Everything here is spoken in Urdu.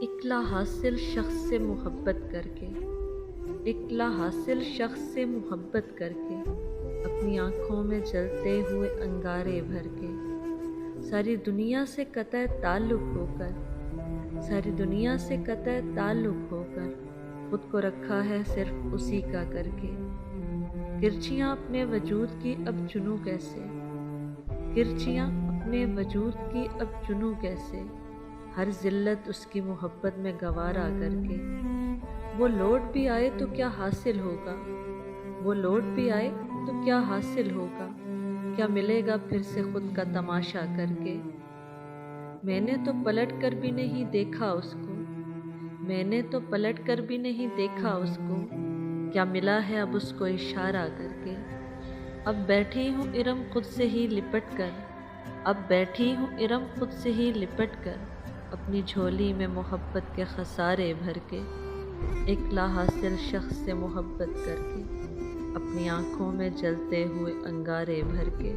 اکلا حاصل شخص سے محبت کر کے، اکلا حاصل شخص سے محبت کر کے، اپنی آنکھوں میں جلتے ہوئے انگارے بھر کے، ساری دنیا سے قطع تعلق ہو کر، ساری دنیا سے قطع تعلق ہو کر، خود کو رکھا ہے صرف اسی کا کر کے۔ کرچیاں اپنے وجود کی اب چنوں کیسے، کرچیاں اپنے وجود کی اب چنوں کیسے، ہر ذلت اس کی محبت میں گوارا کر کے۔ وہ لوٹ بھی آئے تو کیا حاصل ہوگا، وہ لوٹ بھی آئے تو کیا حاصل ہوگا، کیا ملے گا پھر سے خود کا تماشا کر کے۔ میں نے تو پلٹ کر بھی نہیں دیکھا اس کو، میں نے تو پلٹ کر بھی نہیں دیکھا اس کو، کیا ملا ہے اب اس کو اشارہ کر کے۔ اب بیٹھی ہوں ارم خود سے ہی لپٹ کر، اب بیٹھی ہوں ارم خود سے ہی لپٹ کر، اپنی جھولی میں محبت کے خسارے بھر کے، اکلا حاصل شخص سے محبت کر کے، اپنی آنکھوں میں جلتے ہوئے انگارے بھر کے۔